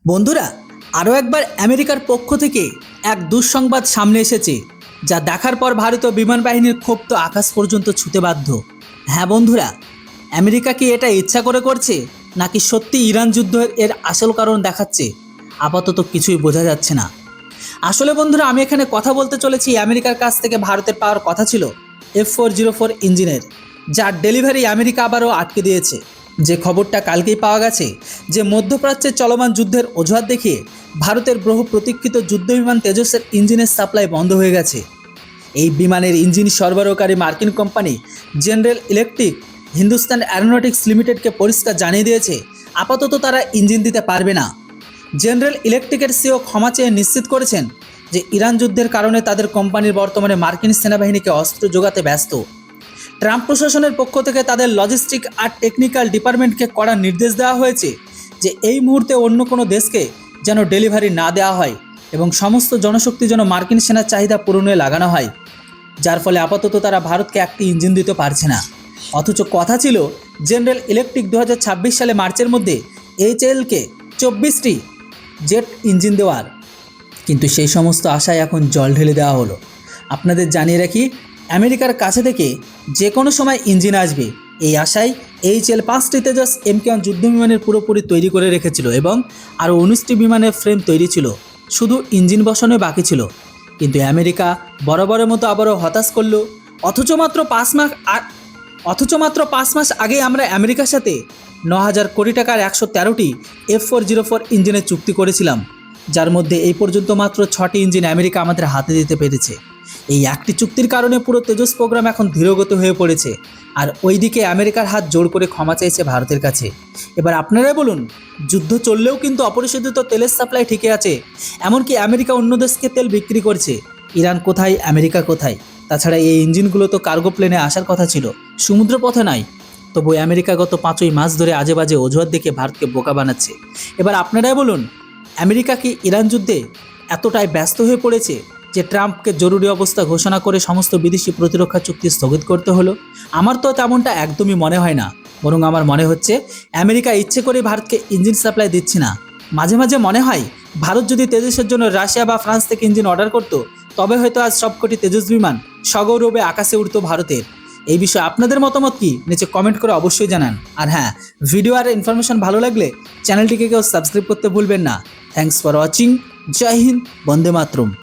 বন্ধুরা, আরও একবার আমেরিকার পক্ষ থেকে এক দুঃসংবাদ সামনে এসেছে, যা দেখার পর ভারতীয় বিমান বাহিনীর ক্ষোভ তো আকাশ পর্যন্ত ছুঁতে বাধ্য। হ্যাঁ বন্ধুরা, আমেরিকা কি এটা ইচ্ছা করে করছে, নাকি সত্যি ইরান যুদ্ধ এর আসল কারণ দেখাচ্ছে? আপাতত কিছুই বোঝা যাচ্ছে না। আসলে বন্ধুরা, আমি এখানে কথা বলতে চলেছি আমেরিকার কাছ থেকে ভারতের পাওয়ার কথা ছিল F404 ইঞ্জিনের, যার ডেলিভারি আমেরিকা আবারও আটকে দিয়েছে। যে খবরটা কালকেই পাওয়া গেছে যে মধ্যপ্রাচ্যের চলমান যুদ্ধের অজুহাত দেখিয়ে ভারতের বহু প্রতীক্ষিত যুদ্ধবিমান তেজসের ইঞ্জিনের সাপ্লাই বন্ধ হয়ে গেছে। এই বিমানের ইঞ্জিন সরবরাহকারী মার্কিন company general electric Hindustan aeronautics লিমিটেডকে পরিষ্কার জানিয়ে দিয়েছে আপাতত তারা ইঞ্জিন দিতে পারবে না। জেনারেল ইলেকট্রিকের সিও ক্ষমা চেয়ে নিশ্চিত করেছেন যে ইরান যুদ্ধের কারণে তাদের কোম্পানির বর্তমানে মার্কিন সেনাবাহিনীকে অস্ত্র যোগাতে ব্যস্ত। ট্রাম্প প্রশাসনের পক্ষ থেকে তাদের লজিস্টিক আর টেকনিক্যাল ডিপার্টমেন্টকে কড়া নির্দেশ দেওয়া হয়েছে যে এই মুহূর্তে অন্য কোনো দেশকে যেন ডেলিভারি না দেওয়া হয় এবং সমস্ত জনশক্তি যেন মার্কিন সেনার চাহিদা পূরণে লাগানো হয়, যার ফলে আপাতত তারা ভারতকে একটি ইঞ্জিন দিতে পারছে না। অথচ কথা ছিল জেনারেল ইলেকট্রিক 2026 সালে মার্চের মধ্যে HALকে 24টি জেট ইঞ্জিন দেওয়ার, কিন্তু সেই সমস্ত আশায় এখন জল ঢেলে দেওয়া হলো। আপনাদের জানিয়ে রাখি, আমেরিকার কাছে থেকে যে কোনো সময় ইঞ্জিন আসবে এই আশায় HAL 5টি তেজস MK1 যুদ্ধ বিমানের পুরোপুরি তৈরি করে রেখেছিল এবং আরও 19টি বিমানের ফ্রেম তৈরি ছিল, শুধু ইঞ্জিন বসানো বাকি ছিল। কিন্তু আমেরিকা বরাবরের মতো আবারও হতাশ করলো। অথচ মাত্র 5 মাস আগে আমরা আমেরিকার সাথে 9,000 কোটি টাকার 113টি F404 ইঞ্জিনের চুক্তি করেছিলাম, যার মধ্যে এই পর্যন্ত মাত্র 6টি ইঞ্জিন আমেরিকা আমাদের হাতে দিতে পেরেছে। এই একটি চুক্তির কারণে পুরো তেজস প্রোগ্রাম এখন ধীরগতি হয়ে পড়েছে, আর ওইদিকে আমেরিকার হাত জোর করে ক্ষমা চাইছে ভারতের কাছে। এবার আপনারাই বলুন, যুদ্ধ চললেও কিন্তু অপরিশোধিত তেলের সাপ্লাই ঠিকই আছে, এমনকি আমেরিকা অন্য দেশকে তেল বিক্রি করছে। ইরান কোথায়, আমেরিকা কোথায়? তাছাড়া এই ইঞ্জিনগুলো তো কার্গো প্লেনে আসার কথা ছিল, সমুদ্র পথে নয়। তবু আমেরিকা গত 5 মাস ধরে আজে বাজে অজুহাত দেখে ভারতকে বোকা বানাচ্ছে। এবার আপনারাই বলুন, আমেরিকা কি ইরান যুদ্ধে এতটাই ব্যস্ত হয়ে পড়েছে যে ট্রাম্পকে জরুরি অবস্থা ঘোষণা করে সমস্ত বিদেশি প্রতিরক্ষা চুক্তি স্থগিত করতে হলো? আমার তো তেমনটা একদমই মনে হয় না, বরং আমার মনে হচ্ছে আমেরিকা ইচ্ছে করে ভারতকে ইঞ্জিন সাপ্লাই দিচ্ছে না। মাঝে মাঝে মনে হয় ভারত যদি তেজসের জন্য রাশিয়া বা ফ্রান্স থেকে ইঞ্জিন অর্ডার করত, তবে হয়তো আজ সবকটি তেজস বিমান সগৌরবে আকাশে উড়তো ভারতের। এই বিষয়ে আপনাদের মতামত কি, নিচে কমেন্ট করে অবশ্যই জানান। আর হ্যাঁ, ভিডিও আর ইনফরমেশন ভালো লাগলে চ্যানেলটিকে কেউ সাবস্ক্রাইব করতে ভুলবেন না। Thanks for watching. জয় হিন্দ, বন্দে মাতরম।